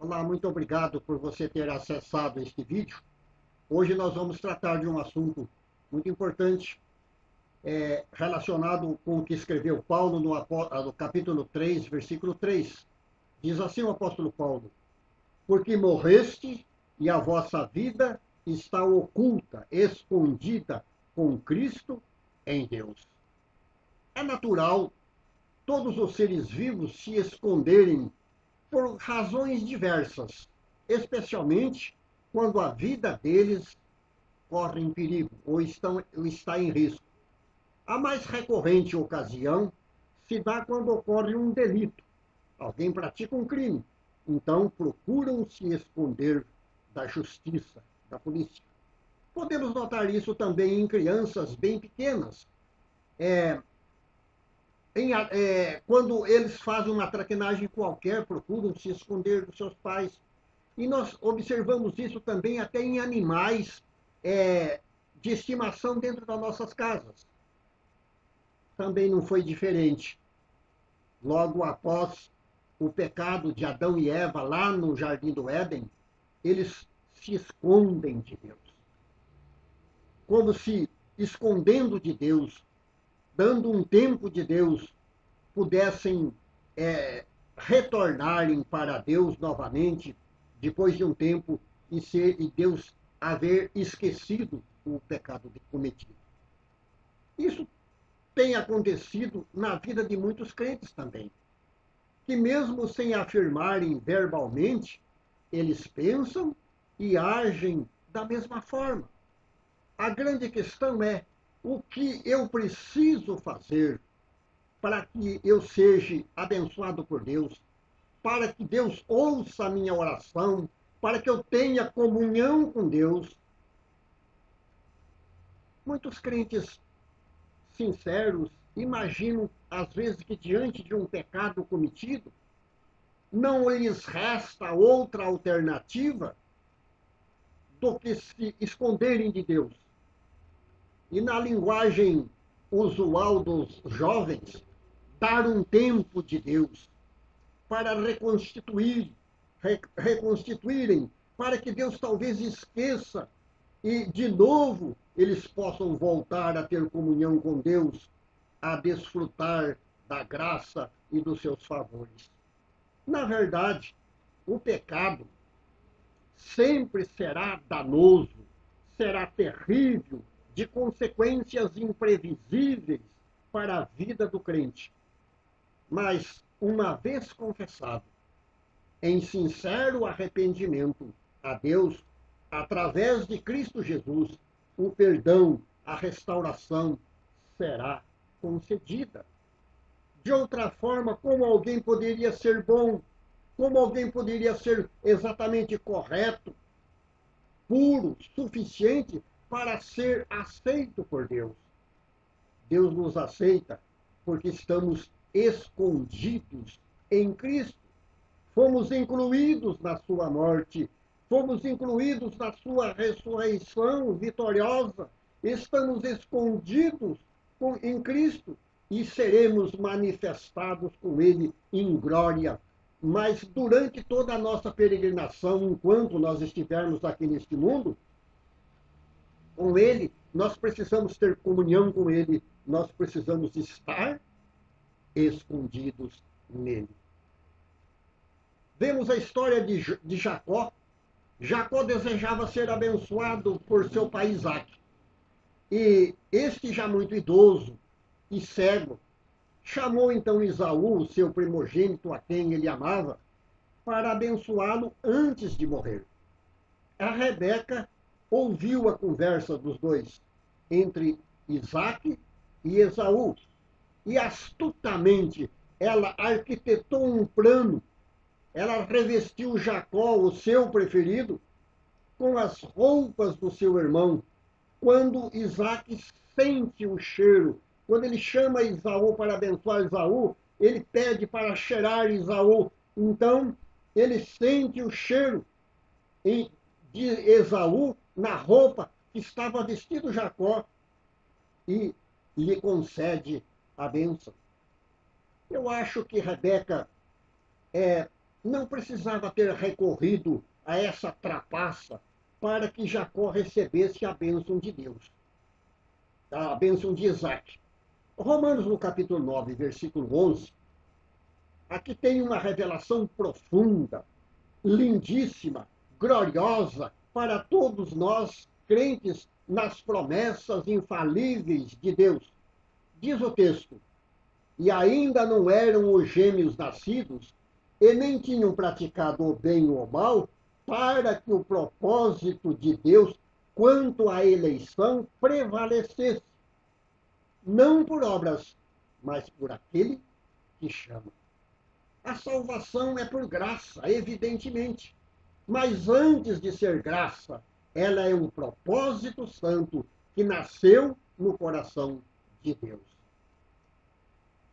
Olá, muito obrigado por você ter acessado este vídeo. Hoje nós vamos tratar de um assunto muito importante, relacionado com o que escreveu Paulo no capítulo 3, versículo 3. Diz assim o apóstolo Paulo: porque morreste e a vossa vida está oculta, escondida com Cristo em Deus. É natural todos os seres vivos se esconderem por razões diversas, especialmente quando a vida deles corre em perigo ou está em risco. A mais recorrente ocasião se dá quando ocorre um delito. Alguém pratica um crime, então procuram se esconder da justiça, da polícia. Podemos notar isso também em crianças bem pequenas, é, quando eles fazem uma traquinagem qualquer, procuram se esconder dos seus pais. E nós observamos isso também até em animais de estimação dentro das nossas casas. Também não foi diferente. Logo após o pecado de Adão e Eva lá no Jardim do Éden, eles se escondem de Deus. Como se escondendo de Deus, dando um tempo de Deus, pudessem retornarem para Deus novamente, depois de um tempo, e Deus haver esquecido o pecado cometido. Isso tem acontecido na vida de muitos crentes também, que mesmo sem afirmarem verbalmente, eles pensam e agem da mesma forma. A grande questão é o que eu preciso fazer para que eu seja abençoado por Deus, para que Deus ouça a minha oração, para que eu tenha comunhão com Deus. Muitos crentes sinceros imaginam, às vezes, que diante de um pecado cometido, não lhes resta outra alternativa do que se esconderem de Deus. E na linguagem usual dos jovens, dar um tempo de Deus para reconstituírem, para que Deus talvez esqueça e, de novo, eles possam voltar a ter comunhão com Deus, a desfrutar da graça e dos seus favores. Na verdade, o pecado sempre será danoso, será terrível, de consequências imprevisíveis para a vida do crente. Mas, uma vez confessado, em sincero arrependimento a Deus, através de Cristo Jesus, o perdão, a restauração será concedida. De outra forma, como alguém poderia ser bom? Como alguém poderia ser exatamente correto, puro, suficiente para ser aceito por Deus? Deus nos aceita porque estamos escondidos em Cristo. Fomos incluídos na sua morte, fomos incluídos na sua ressurreição vitoriosa, estamos escondidos em Cristo e seremos manifestados com Ele em glória. Mas durante toda a nossa peregrinação, enquanto nós estivermos aqui neste mundo, com Ele, nós precisamos ter comunhão com Ele, nós precisamos estar escondidos nele. Vemos a história de Jacó. Jacó desejava ser abençoado por seu pai Isaque. E este, já muito idoso e cego, chamou então Esaú, seu primogênito, a quem ele amava, para abençoá-lo antes de morrer. A Rebeca ouviu a conversa dos dois, entre Isaque e Esaú, e astutamente ela arquitetou um plano. Ela revestiu Jacó, o seu preferido, com as roupas do seu irmão. Quando Isaac sente o cheiro, quando ele chama Esaú para abençoar Esaú, ele pede para cheirar Esaú. Então, ele sente o cheiro de Esaú na roupa que estava vestido Jacó e lhe concede a bênção. Eu acho que Rebeca não precisava ter recorrido a essa trapaça para que Jacó recebesse a bênção de Deus, a bênção de Isaac. Romanos, no capítulo 9, versículo 11, aqui tem uma revelação profunda, lindíssima, gloriosa para todos nós crentes nas promessas infalíveis de Deus. Diz o texto: e ainda não eram os gêmeos nascidos, e nem tinham praticado o bem ou o mal, para que o propósito de Deus quanto à eleição prevalecesse, não por obras, mas por aquele que chama. A salvação é por graça, evidentemente. Mas antes de ser graça, ela é um propósito santo que nasceu no coração de Deus.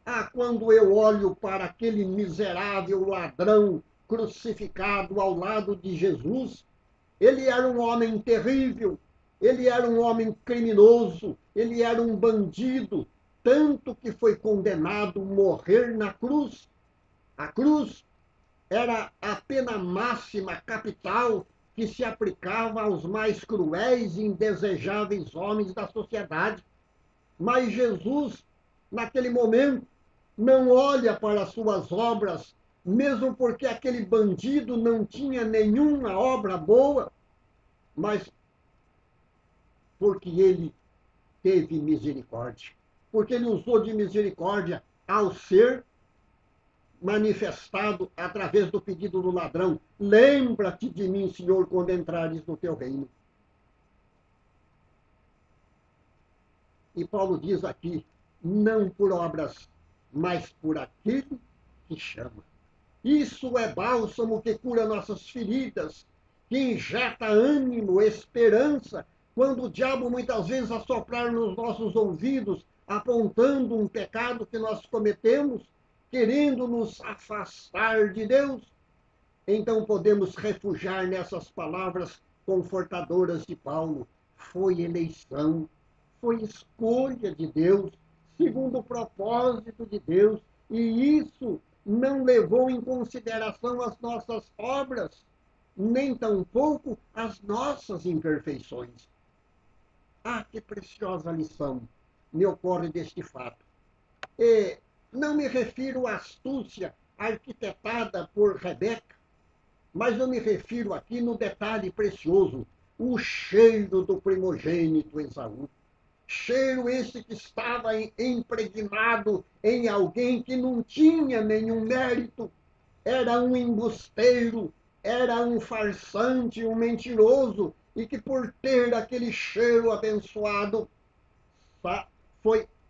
Ah, quando eu olho para aquele miserável ladrão crucificado ao lado de Jesus, ele era um homem terrível, ele era um homem criminoso, ele era um bandido, tanto que foi condenado a morrer na cruz. A cruz era a pena máxima capital que se aplicava aos mais cruéis e indesejáveis homens da sociedade. Mas Jesus, naquele momento, não olha para as suas obras, mesmo porque aquele bandido não tinha nenhuma obra boa, mas porque ele teve misericórdia. Porque ele usou de misericórdia ao ser manifestado através do pedido do ladrão: lembra-te de mim, Senhor, quando entrares no teu reino. E Paulo diz aqui: não por obras, mas por aquele que chama. Isso é bálsamo que cura nossas feridas, que injeta ânimo, esperança, quando o diabo muitas vezes assoprar nos nossos ouvidos, apontando um pecado que nós cometemos, querendo nos afastar de Deus. Então podemos refugiar nessas palavras confortadoras de Paulo. Foi eleição, foi escolha de Deus, segundo o propósito de Deus, e isso não levou em consideração as nossas obras, nem tampouco as nossas imperfeições. Ah, que preciosa lição me ocorre deste fato. E não me refiro à astúcia arquitetada por Rebeca, mas eu me refiro aqui no detalhe precioso, o cheiro do primogênito Esaú. Cheiro esse que estava impregnado em alguém que não tinha nenhum mérito, era um embusteiro, era um farsante, um mentiroso, e que por ter aquele cheiro abençoado,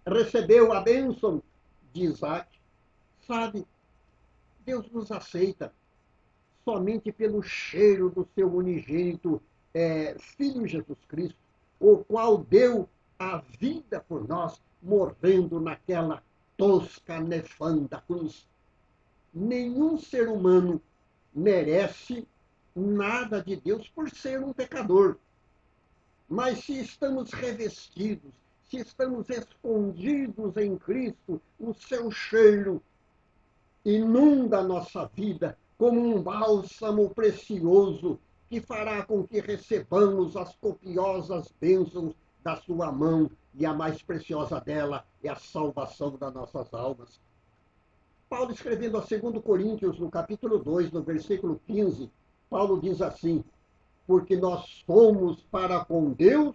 recebeu a bênção de Isaac. Sabe, Deus nos aceita somente pelo cheiro do seu unigênito Filho Jesus Cristo, o qual deu a vida por nós, morrendo naquela tosca, nefanda cruz. Nenhum ser humano merece nada de Deus por ser um pecador. Mas se estamos revestidos, se estamos escondidos em Cristo, o seu cheiro inunda a nossa vida como um bálsamo precioso que fará com que recebamos as copiosas bênçãos da sua mão, e a mais preciosa dela é a salvação das nossas almas. Paulo, escrevendo a 2 Coríntios, no capítulo 2, no versículo 15, Paulo diz assim: porque nós somos para com Deus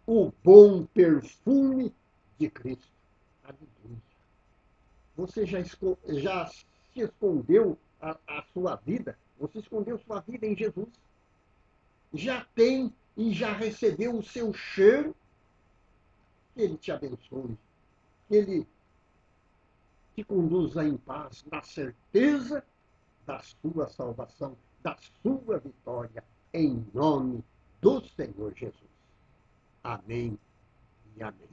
o bom perfume de Cristo. Aleluia. Você já se escondeu a sua vida? Você escondeu sua vida em Jesus? Já tem e já recebeu o seu cheiro? Que Ele te abençoe. Que Ele te conduza em paz, na certeza da sua salvação, da sua vitória, em nome do Senhor Jesus. Amém e amém.